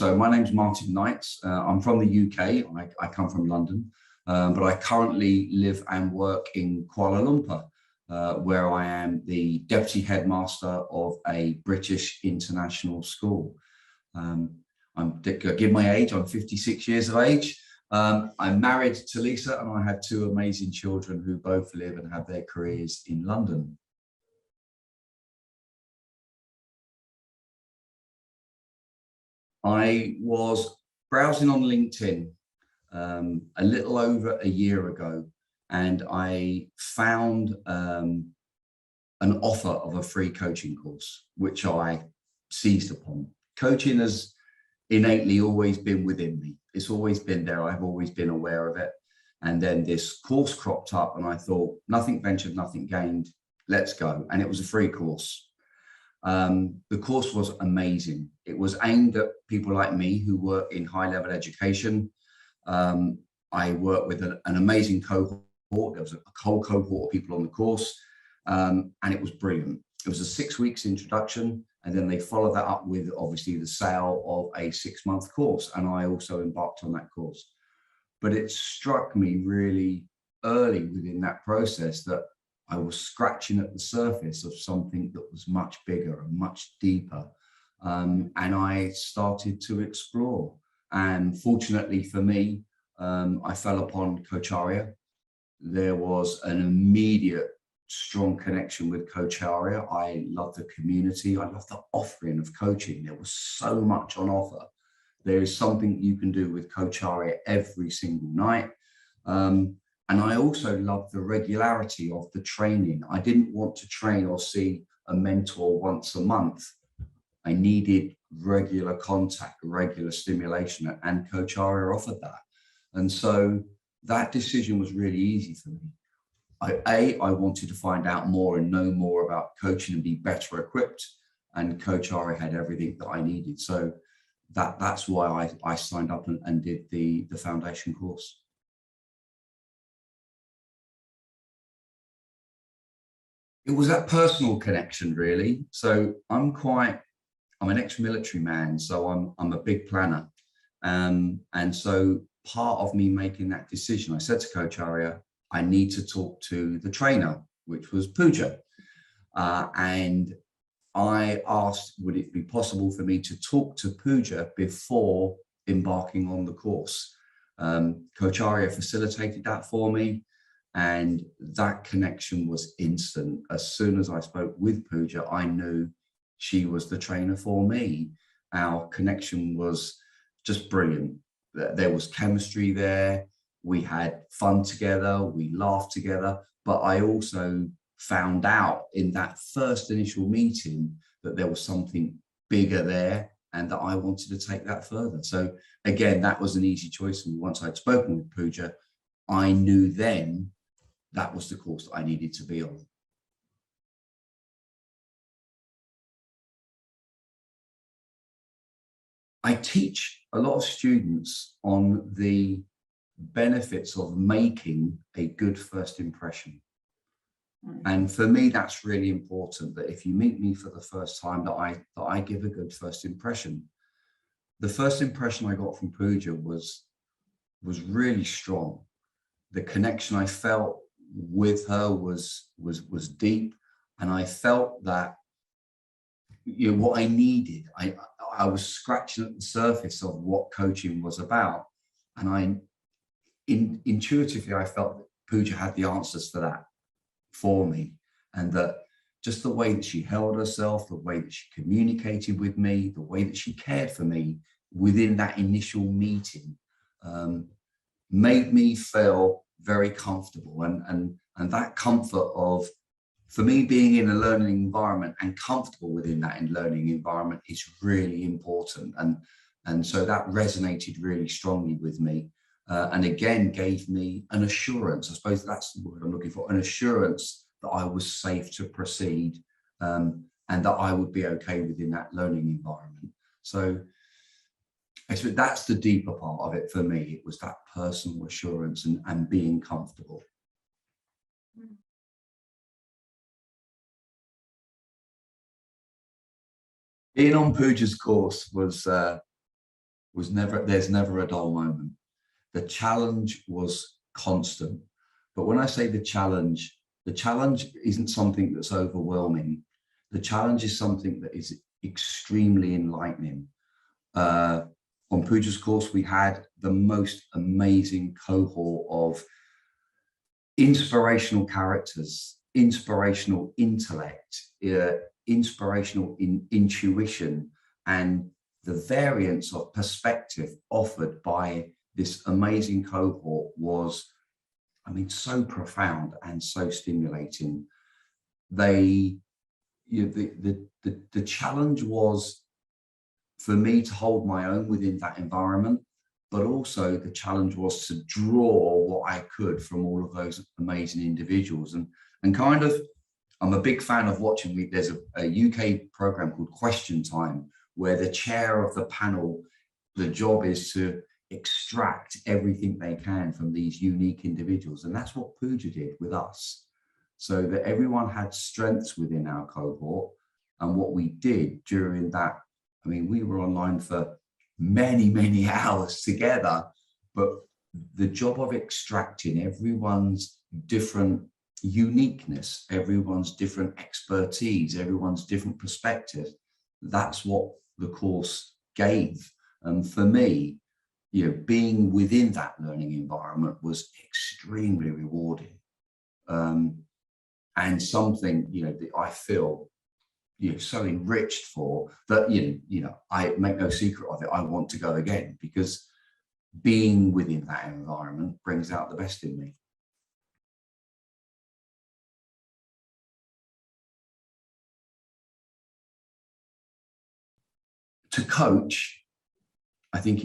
So my name's Martin Knights. I'm from the UK. I come from London, but I currently live and work in Kuala Lumpur, where I am the deputy headmaster of a British international school. I give my age, I'm 56 years of age. I'm married to Lisa, and I have two amazing children who both live and have their careers in London. I was browsing on LinkedIn a little over a year ago, and I found an offer of a free coaching course, which I seized upon. Coaching has innately always been within me. It's always been there. I've always been aware of it. And then this course cropped up, and I thought, nothing ventured, nothing gained. Let's go. And it was a free course. The course was amazing. It was aimed at people like me who work in high-level education. I work with an amazing cohort. There was a whole cohort of people on the course, and it was brilliant. It was a 6 weeks introduction, and then they followed that up with obviously the sale of a 6-month course, and I also embarked on that course. But it struck me really early within that process that I was scratching at the surface of something that was much bigger and much deeper. And I started to explore. And fortunately for me, I fell upon Coacharya. There was an immediate strong connection with Coacharya. I love the community. I love the offering of coaching. There was so much on offer. There is something you can do with Coacharya every single night. And I also loved the regularity of the training. I didn't want to train or see a mentor once a month. I needed regular contact, regular stimulation, and Coacharya offered that. And so that decision was really easy for me. I wanted to find out more and know more about coaching and be better equipped, and Coacharya had everything that I needed. So that's why I signed up and did the foundation course. It was that personal connection, really. So I'm an ex-military man, so I'm a big planner. And so part of me making that decision, I said to Coacharya, I need to talk to the trainer, which was Pooja. And I asked, would it be possible for me to talk to Pooja before embarking on the course? Coacharya facilitated that for me. And that connection was instant. As soon as I spoke with Pooja, I knew she was the trainer for me. Our connection was just brilliant. There was chemistry there. We had fun together. We laughed together. But I also found out in that first initial meeting that there was something bigger there and that I wanted to take that further. So again, that was an easy choice. And once I'd spoken with Pooja, I knew then that was the course that I needed to be on. I teach a lot of students on the benefits of making a good first impression. And for me, that's really important, that if you meet me for the first time, that I give a good first impression. The first impression I got from Pooja was really strong. The connection I felt with her was deep, and I felt that, you know, what I needed. I was scratching at the surface of what coaching was about, and intuitively I felt that Pooja had the answers for that for me, and that just the way that she held herself, the way that she communicated with me, the way that she cared for me within that initial meeting made me feel very comfortable, and that comfort of, for me, being in a learning environment and comfortable within that learning environment is really important, and so that resonated really strongly with me, and again gave me an assurance. I suppose that's the word I'm looking for, an assurance that I was safe to proceed, and that I would be okay within that learning environment. So that's the deeper part of it for me. It was that personal assurance and being comfortable. Being on Pooja's course was there's never a dull moment. The challenge was constant. But when I say the challenge isn't something that's overwhelming. The challenge is something that is extremely enlightening. On Pooja's course, we had the most amazing cohort of inspirational characters, inspirational intellect, inspirational intuition, and the variance of perspective offered by this amazing cohort was, I mean, so profound and so stimulating. The challenge was for me to hold my own within that environment, but also the challenge was to draw what I could from all of those amazing individuals. And kind of, I'm a big fan of watching, there's a UK program called Question Time, where the chair of the panel, the job is to extract everything they can from these unique individuals. And that's what Pooja did with us. So that everyone had strengths within our cohort. And what we did during that, I mean, we were online for many, many hours together, but the job of extracting everyone's different uniqueness, everyone's different expertise, everyone's different perspective, that's what the course gave. And for me, you know, being within that learning environment was extremely rewarding, and something, you know, that I feel, you know, so enriched for, that you know, I make no secret of it, I want to go again, because being within that environment brings out the best in me. To coach, I think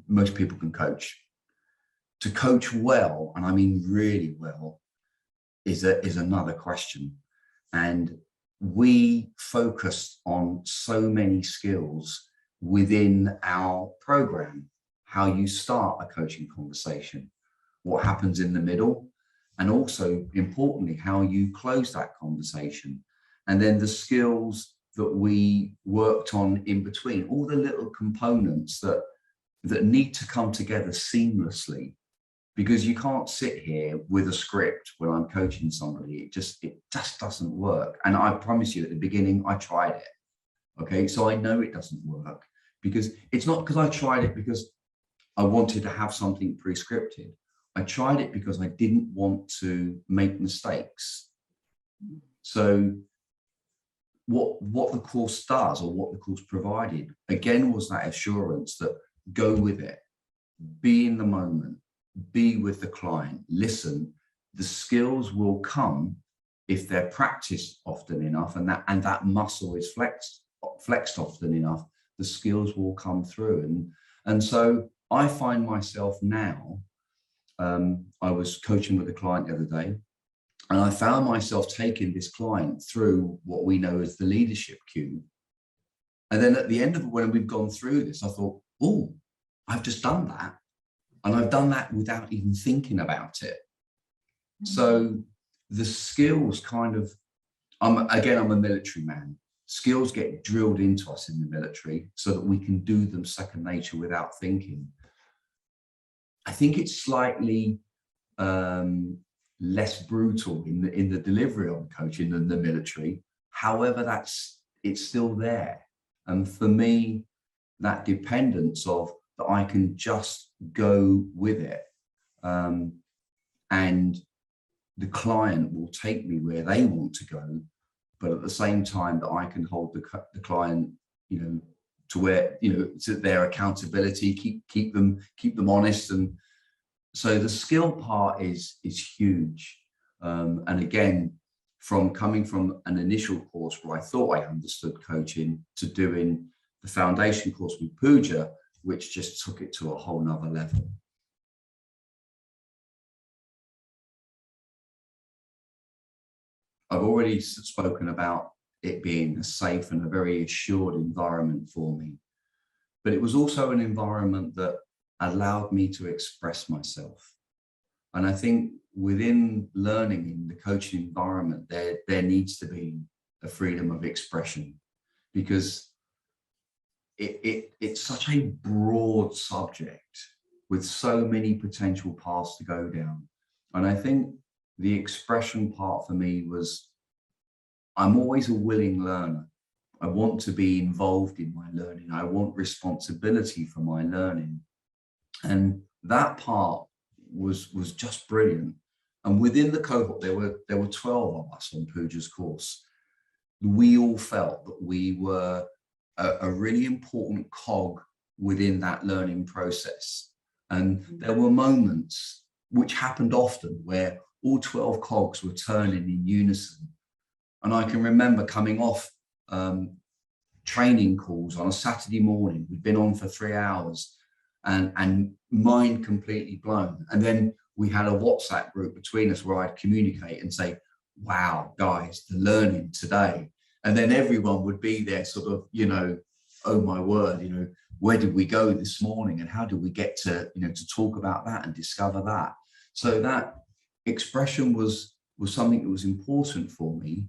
most people can coach. To coach well, and I mean really well, is another question. And we focused on so many skills within our program: how you start a coaching conversation, what happens in the middle, and also importantly, how you close that conversation. And then the skills that we worked on in between, all the little components that need to come together seamlessly, because you can't sit here with a script when I'm coaching somebody. It just doesn't work. And I promise you, at the beginning, I tried it. Okay, so I know it doesn't work, because it's not because I tried it because I wanted to have something pre-scripted. I tried it because I didn't want to make mistakes. So what the course does, or what the course provided, again, was that assurance that go with it, be in the moment, be with the client, listen. The skills will come if they're practiced often enough, and that muscle is flexed often enough. The skills will come through. And so I find myself now, I was coaching with a client the other day, and I found myself taking this client through what we know as the leadership cube. And then at the end of it, when we've gone through this, I thought, oh, I've just done that. And I've done that without even thinking about it. Mm-hmm. So the skills kind of, I'm a military man. Skills get drilled into us in the military so that we can do them second nature without thinking. I think it's slightly less brutal in the delivery on coaching than the military. However, it's still there. And for me, that dependence of that I can just go with it, and the client will take me where they want to go, but at the same time that I can hold the client, you know, to where, you know, to their accountability, keep them honest. And so the skill part is huge. And again, from coming from an initial course where I thought I understood coaching to doing the foundation course with Pooja, which just took it to a whole nother level. I've already spoken about it being a safe and a very assured environment for me, but it was also an environment that allowed me to express myself. And I think within learning in the coaching environment, there needs to be a freedom of expression, because it's such a broad subject with so many potential paths to go down. And I think the expression part for me was, I'm always a willing learner. I want to be involved in my learning. I want responsibility for my learning. And that part was just brilliant. And within the cohort, there were 12 of us on Pooja's course. We all felt that we were a really important cog within that learning process. And there were moments, which happened often, where all 12 cogs were turning in unison. And I can remember coming off training calls on a Saturday morning. We'd been on for 3 hours and mind completely blown. And then we had a WhatsApp group between us where I'd communicate and say, wow, guys, the learning today. And then everyone would be there sort of, you know, oh my word, you know, where did we go this morning and how did we get to, you know, to talk about that and discover that. So that expression was something that was important for me,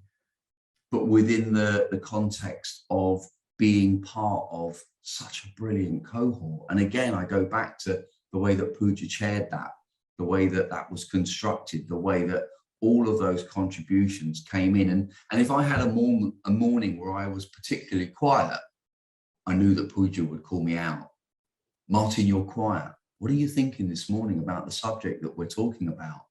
but within the context of being part of such a brilliant cohort. And again, I go back to the way that Pooja chaired that, the way that that was constructed, the way that all of those contributions came in. And if I had a morning where I was particularly quiet, I knew that Pooja would call me out. Martin, you're quiet. What are you thinking this morning about the subject that we're talking about?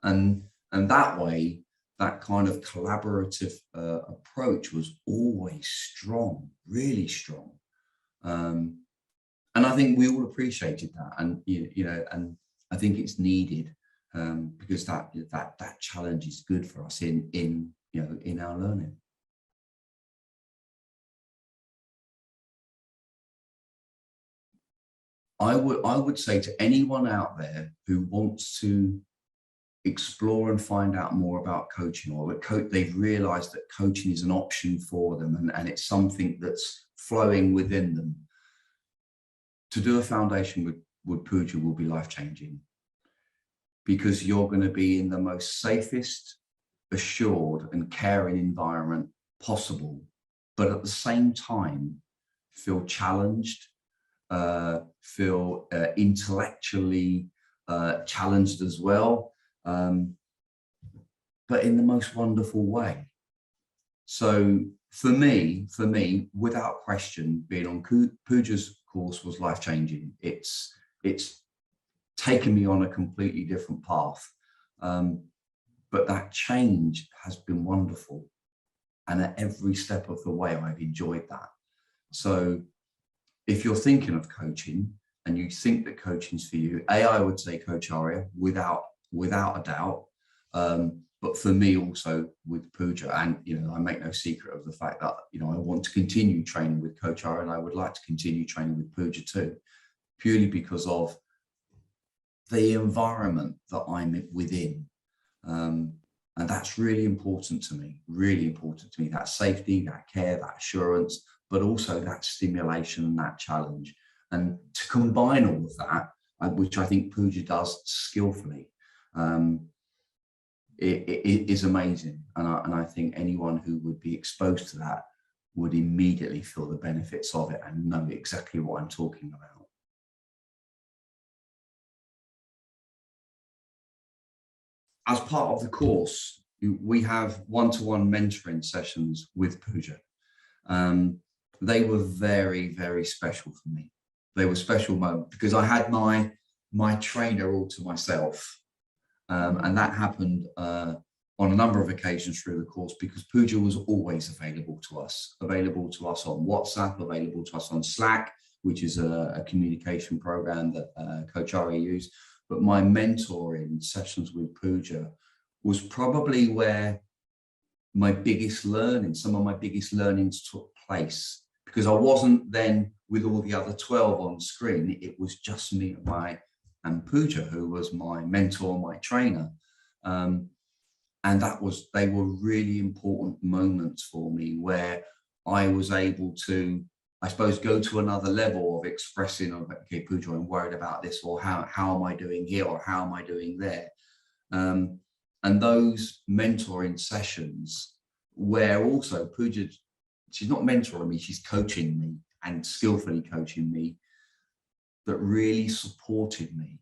And that way, that kind of collaborative approach was always strong, really strong. And I think we all appreciated that. And, you know, and I think it's needed because that challenge is good for us in our learning. I would say to anyone out there who wants to explore and find out more about coaching, or that they've realized that coaching is an option for them and it's something that's flowing within them, to do a foundation with Pooja will be life-changing, because you're going to be in the most safest, assured and caring environment possible, but at the same time feel challenged, feel intellectually challenged as well, but in the most wonderful way. So for me, without question, being on Pooja's course was life-changing. It's taken me on a completely different path, but that change has been wonderful, and at every step of the way I've enjoyed that. So if you're thinking of coaching and you think that coaching's for you, I would say Coacharya without a doubt. But for me also with Pooja, and you know, I make no secret of the fact that, you know, I want to continue training with Coacharya, and I would like to continue training with Pooja too, purely because of the environment that I'm within. And that's really important to me, that safety, that care, that assurance, but also that stimulation and that challenge. And to combine all of that, which I think Pooja does skillfully, it is amazing. And I think anyone who would be exposed to that would immediately feel the benefits of it and know exactly what I'm talking about. As part of the course, we have one-to-one mentoring sessions with Pooja. They were very, very special for me. They were special because I had my trainer all to myself. And that happened on a number of occasions through the course, because Pooja was always available to us on WhatsApp, available to us on Slack, which is a communication program that Coacharya used. But my mentoring sessions with Pooja was probably where some of my biggest learnings took place, because I wasn't then with all the other 12 on screen. It was just me and Pooja, who was my mentor, my trainer. And they were really important moments for me, where I was able to, I suppose, go to another level of expressing, okay, Pooja, I'm worried about this, or how am I doing here, or how am I doing there? And those mentoring sessions, where also Pooja, she's not mentoring me, she's coaching me and skillfully coaching me that really supported me,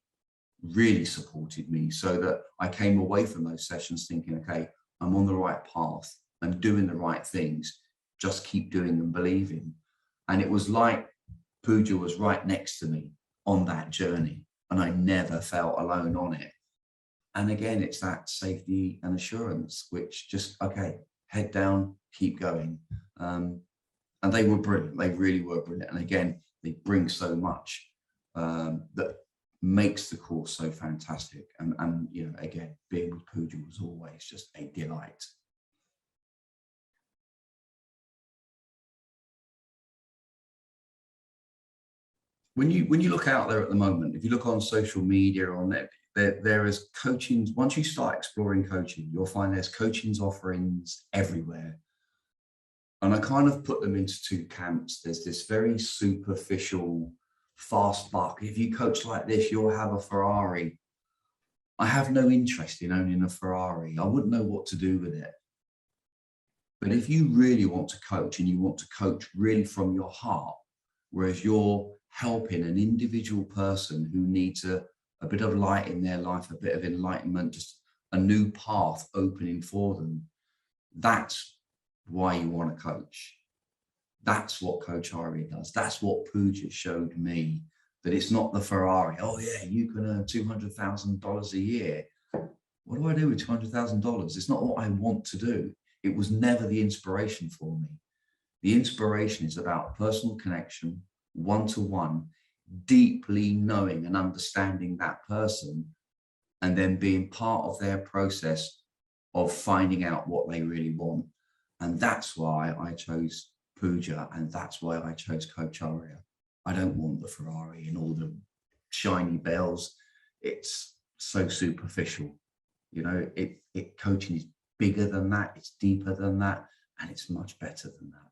so that I came away from those sessions thinking, okay, I'm on the right path, I'm doing the right things, just keep doing and believing. And it was like Pooja was right next to me on that journey, and I never felt alone on it. And again, it's that safety and assurance, which just, okay, head down, keep going. And they were brilliant. They really were brilliant. And again, they bring so much that makes the course so fantastic. And you know, again, being with Pooja was always just a delight. When you look out there at the moment, if you look on social media or on there is coaching. Once you start exploring coaching, you'll find there's coaching's offerings everywhere. And I kind of put them into two camps. There's this very superficial, fast buck. If you coach like this, you'll have a Ferrari. I have no interest in owning a Ferrari. I wouldn't know what to do with it. But if you really want to coach, and you want to coach really from your heart, whereas you're helping an individual person who needs a bit of light in their life, a bit of enlightenment, just a new path opening for them, that's why you want to coach. That's what Coacharya does. That's what Pooja showed me, that it's not the Ferrari. Oh yeah, you can earn $200,000 a year. What do I do with $200,000? It's not what I want to do. It was never the inspiration for me. The inspiration is about personal connection, one-to-one, deeply knowing and understanding that person, and then being part of their process of finding out what they really want. And that's why I chose Pooja, and that's why I chose Coacharya. I don't want the Ferrari and all the shiny bells. It's so superficial. You know, coaching is bigger than that, it's deeper than that, and it's much better than that.